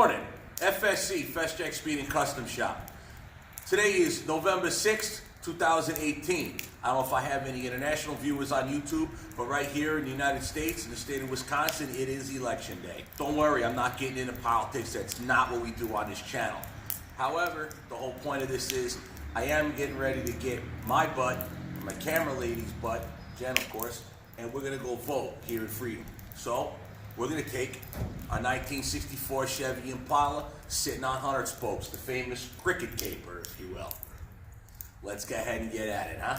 morning, FSC, Feszchak Speed and Custom Shop. Today is November 6th, 2018. I don't know if I have any international viewers on YouTube, but right here in the United States, in the state of Wisconsin, it is election day. Don't worry, I'm not getting into politics. That's not what we do on this channel. However, the whole point of this is I am getting ready to get my butt, my camera lady's butt, Jen of course, and we're going to go vote here in Freedom. So, we're going to take a 1964 Chevy Impala sitting on 100 spokes, the famous cricket caper, if you will. Let's go ahead and get at it, huh?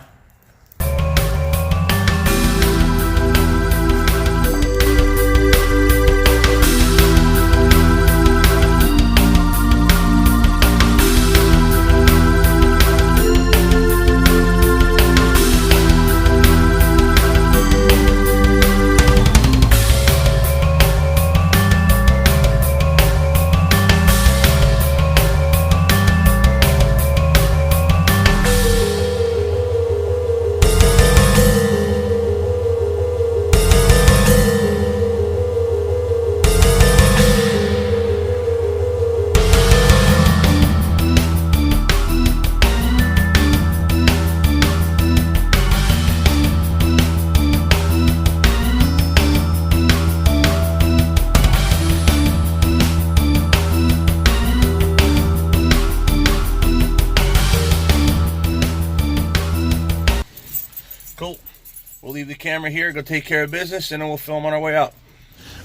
Cool. We'll leave the camera here, go take care of business, and then we'll film on our way out.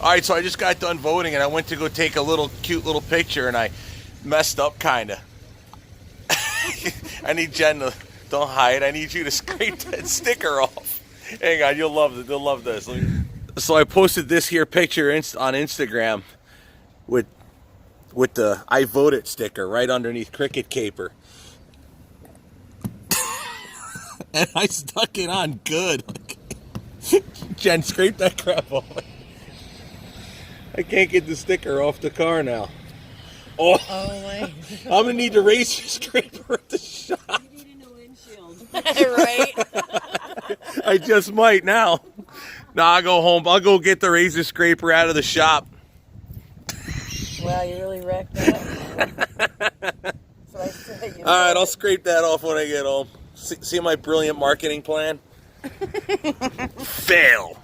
All right, so I just got done voting, and I went to go take a cute little picture, and I messed up, kind of. I need Jen to, don't hide, I need you to scrape that sticker off. Hang on, you'll love it. They'll love this. So I posted this here picture on Instagram with the I voted sticker right underneath cricket caper. And I stuck it on good. Jen, scrape that crap off. I can't get the sticker off the car now. Oh my. I'm going to need the razor scraper at the shop. You need a new windshield. Right? I just might now. Now I'll go home. I'll go get the razor scraper out of the shop. Wow, you really wrecked that. So I said, you know. All right, I'll scrape that off when I get home. See my brilliant marketing plan? Fail.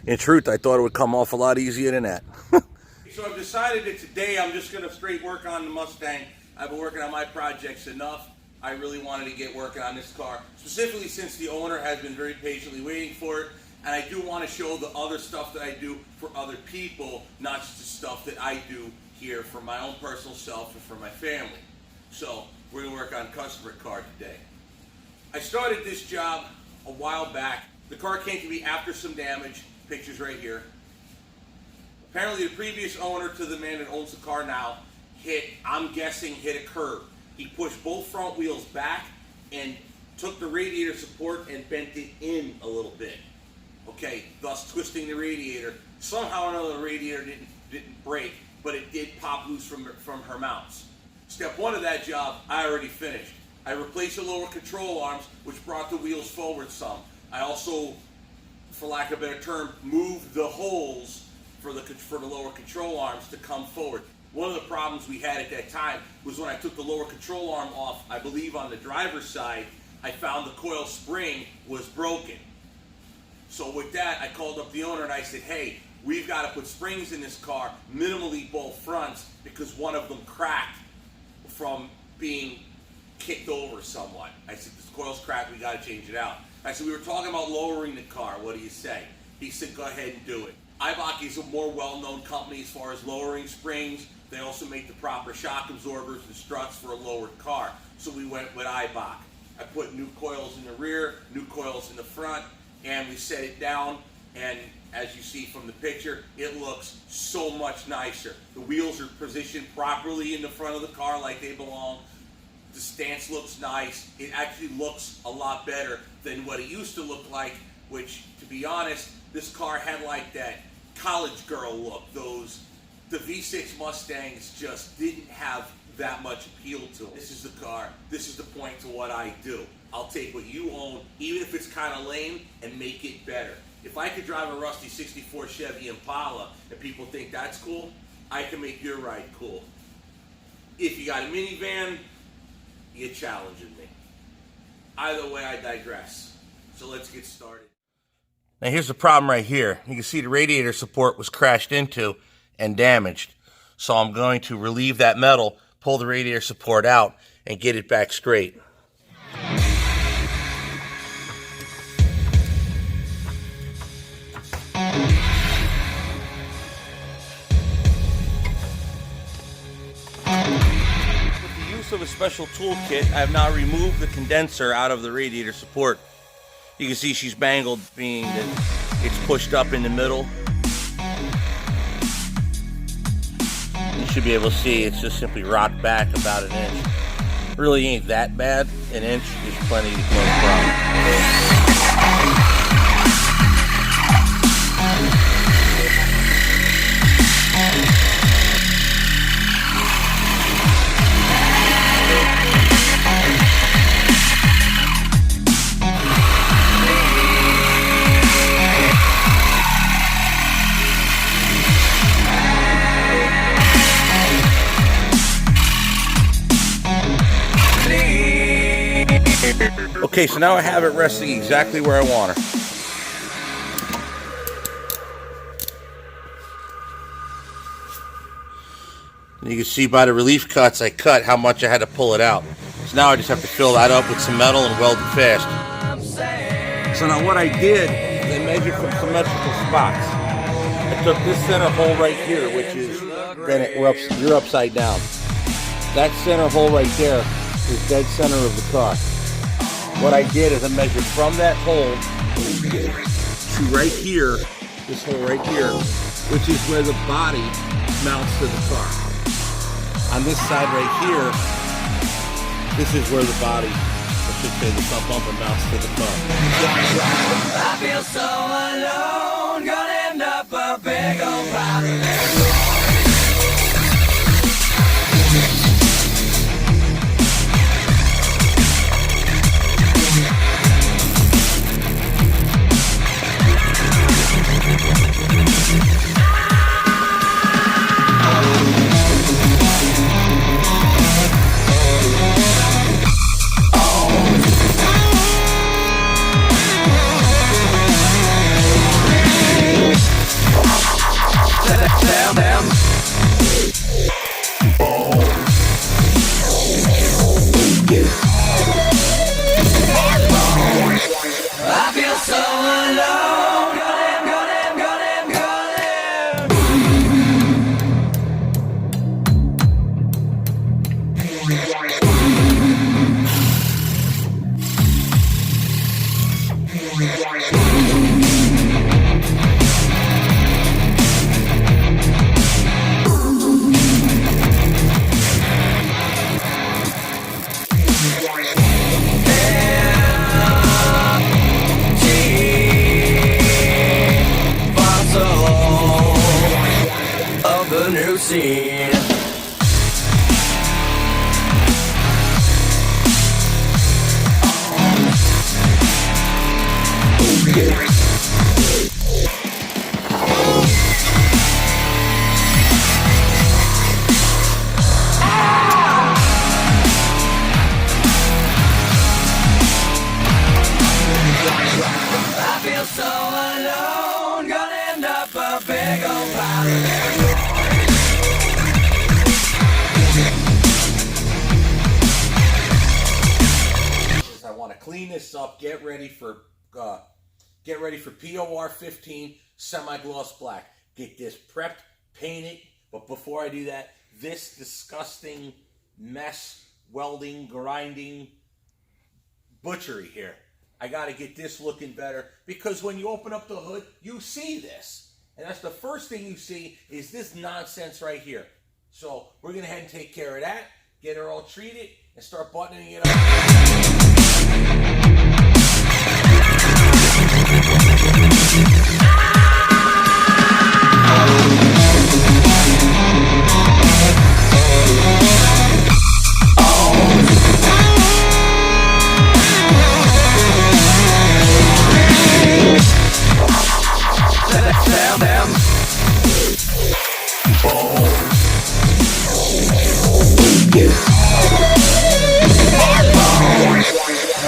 In truth, I thought it would come off a lot easier than that. So I've decided that today I'm just going to straight work on the Mustang. I've been working on my projects enough. I really wanted to get working on this car, specifically since the owner has been very patiently waiting for it. And I do want to show the other stuff that I do for other people, not just the stuff that I do here for my own personal self and for my family. So we're going to work on customer car today. I started this job a while back. The car came to me after some damage. Pictures right here. Apparently the previous owner to the man that owns the car now I'm guessing hit a curb. He pushed both front wheels back and took the radiator support and bent it in a little bit. Okay, thus twisting the radiator. Somehow or another the radiator didn't break, but it did pop loose from her mounts. Step one of that job I already finished. I replaced the lower control arms, which brought the wheels forward some. I also, for lack of a better term, moved the holes for the lower control arms to come forward. One of the problems we had at that time was when I took the lower control arm off, I believe on the driver's side, I found the coil spring was broken. So with that, I called up the owner and I said, hey, we've got to put springs in this car, minimally both fronts, because one of them cracked from being kicked over somewhat. I said, this coil's cracked, we got to change it out. I said, we were talking about lowering the car, what do you say? He said, go ahead and do it. Ibach is a more well-known company as far as lowering springs. They also make the proper shock absorbers and struts for a lowered car. So we went with Ibach. I put new coils in the rear, new coils in the front, and we set it down, and as you see from the picture, it looks so much nicer. The wheels are positioned properly in the front of the car like they belong. The stance looks nice. It actually looks a lot better than what it used to look like, which, to be honest, this car had like that college girl look. The V6 Mustangs just didn't have that much appeal to them. This is the car. This is the point to what I do. I'll take what you own, even if it's kind of lame, and make it better. If I could drive a rusty 64 Chevy Impala and people think that's cool, I can make your ride cool. If you got a minivan, you're challenging me. Either way, I digress. So let's get started. Now here's the problem right here. You can see the radiator support was crashed into and damaged. So I'm going to relieve that metal, pull the radiator support out, and get it back straight. Of a special toolkit, I have now removed the condenser out of the radiator support. You can see she's bangled, being that it's pushed up in the middle. You should be able to see it's just simply rocked back about an inch. Really ain't that bad. An inch is plenty to go from. Okay, so now I have it resting exactly where I want her. And you can see by the relief cuts I cut how much I had to pull it out. So now I just have to fill that up with some metal and weld it fast. So now what I did is I measured from symmetrical spots. I took this center hole right here, which is, you're upside down. That center hole right there is dead center of the car. What I did is I measured from that hole to right here, this hole right here, which is where the body mounts to the car. On this side right here, this is where the body, I should say the front bumper, mounts to the car. I feel so alone, gonna end up a big old pile of scene. I feel so alone, gonna end up a big old pile of I want to clean this up, get ready for POR 15 semi-gloss black. Get this prepped, painted, but before I do that, this disgusting mess, welding, grinding, butchery here, I got to get this looking better, because when you open up the hood, you see this. And that's the first thing you see is this nonsense right here. So we're going to head and take care of that, get her all treated, and start buttoning it up.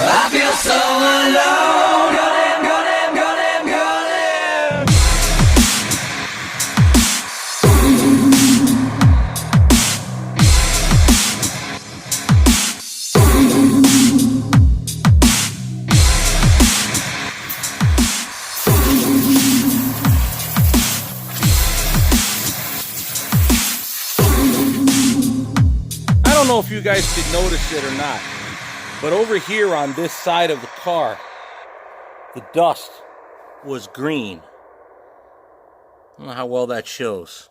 I feel so alone. Got him. I don't know if you guys could notice it or not, but over here on this side of the car, the dust was green. I don't know how well that shows.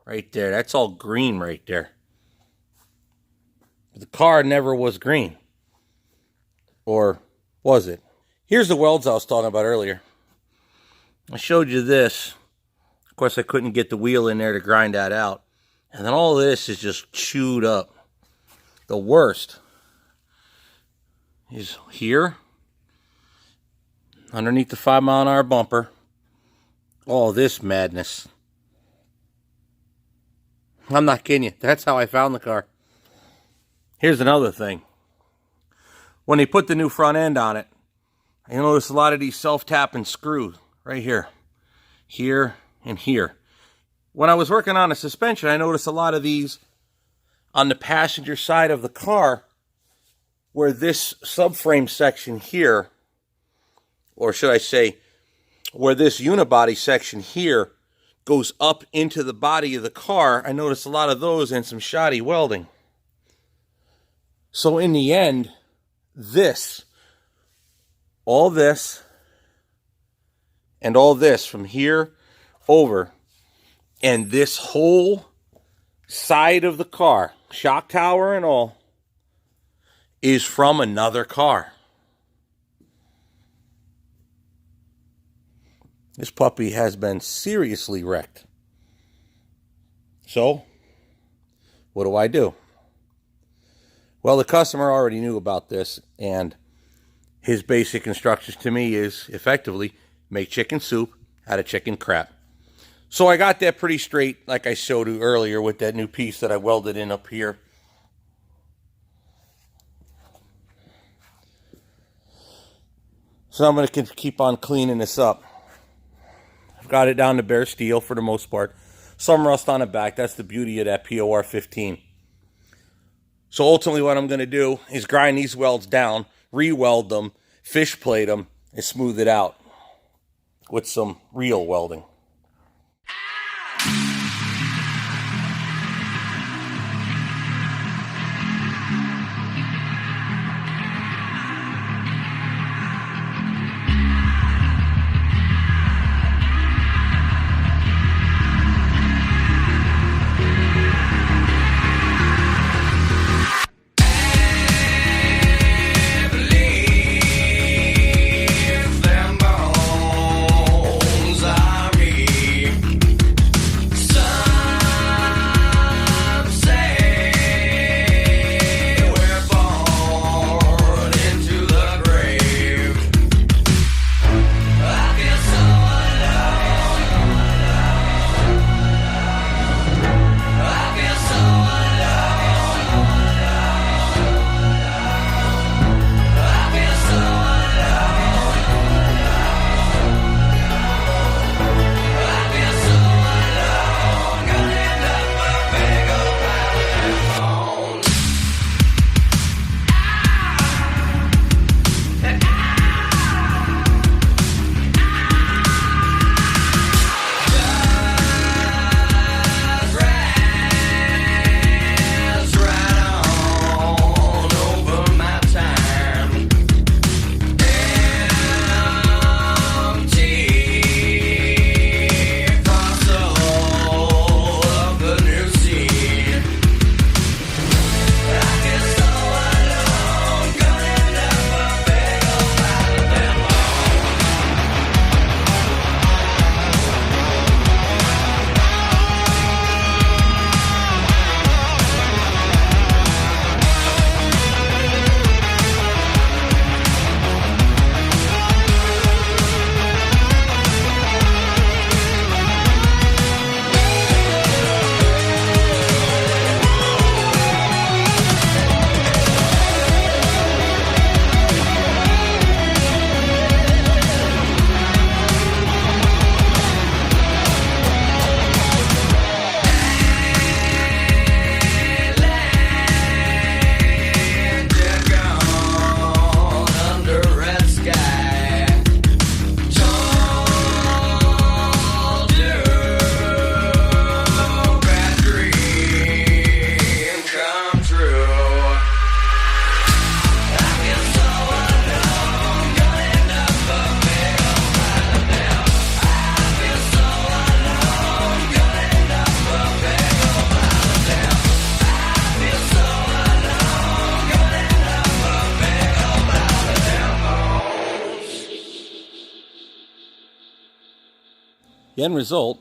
Right there, that's all green right there. But the car never was green. Or was it? Here's the welds I was talking about earlier. I showed you this. Of course, I couldn't get the wheel in there to grind that out. And then all this is just chewed up. The worst is here, underneath the 5-mile-an-hour bumper. All this madness. I'm not kidding you. That's how I found the car. Here's another thing. When they put the new front end on it, I noticed a lot of these self-tapping screws right here. Here and here. When I was working on the suspension, I noticed a lot of these on the passenger side of the car, where this subframe section here, or should I say, where this unibody section here goes up into the body of the car. I noticed a lot of those and some shoddy welding. So in the end, all this, and all this from here over, and this whole side of the car, shock tower and all, is from another car. This puppy has been seriously wrecked. So, what do? Well, the customer already knew about this, and his basic instructions to me is, effectively, make chicken soup out of chicken crap. So I got that pretty straight, like I showed you earlier with that new piece that I welded in up here. So I'm going to keep on cleaning this up. I've got it down to bare steel for the most part. Some rust on the back. That's the beauty of that POR 15. So ultimately what I'm going to do is grind these welds down, re-weld them, fish plate them, and smooth it out with some real welding. Them bones are real. The end result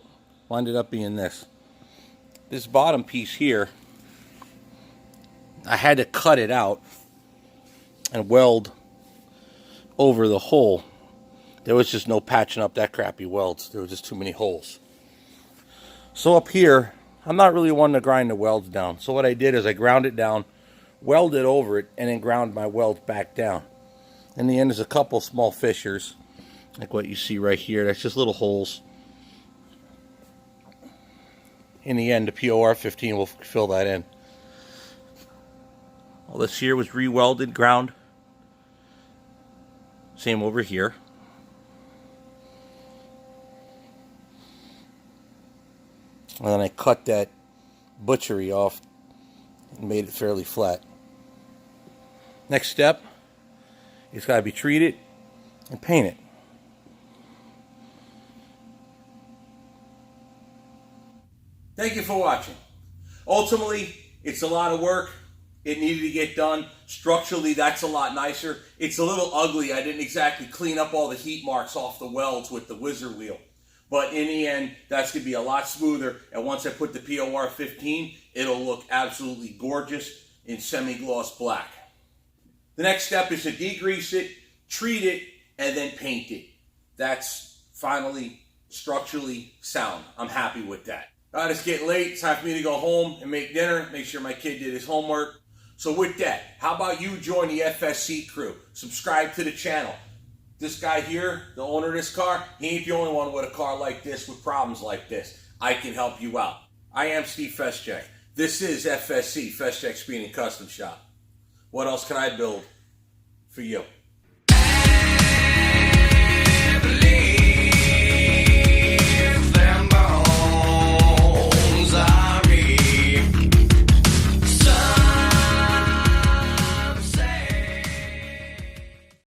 ended up being this. This bottom piece here, I had to cut it out and weld over the hole. There was just no patching up that crappy welds. There was just too many holes. So up here, I'm not really one to grind the welds down. So what I did is I ground it down, welded over it, and then ground my welds back down. In the end, there's a couple small fissures, like what you see right here. That's just little holes. In the end, the POR 15 will fill that in. All this here was re-welded, ground. Same over here. And then I cut that butchery off and made it fairly flat. Next step, it's got to be treated and painted. Thank you for watching. Ultimately, it's a lot of work. It needed to get done. Structurally, that's a lot nicer. It's a little ugly. I didn't exactly clean up all the heat marks off the welds with the whizzer wheel. But in the end, that's going to be a lot smoother. And once I put the POR 15, it'll look absolutely gorgeous in semi-gloss black. The next step is to degrease it, treat it, and then paint it. That's finally structurally sound. I'm happy with that. All right, it's getting late. It's time for me to go home and make dinner. Make sure my kid did his homework. So with that, how about you join the FSC crew? Subscribe to the channel. This guy here, the owner of this car, he ain't the only one with a car like this with problems like this. I can help you out. I am Steve Feszchak. This is FSC, Feszchak Speed and Custom Shop. What else can I build for you?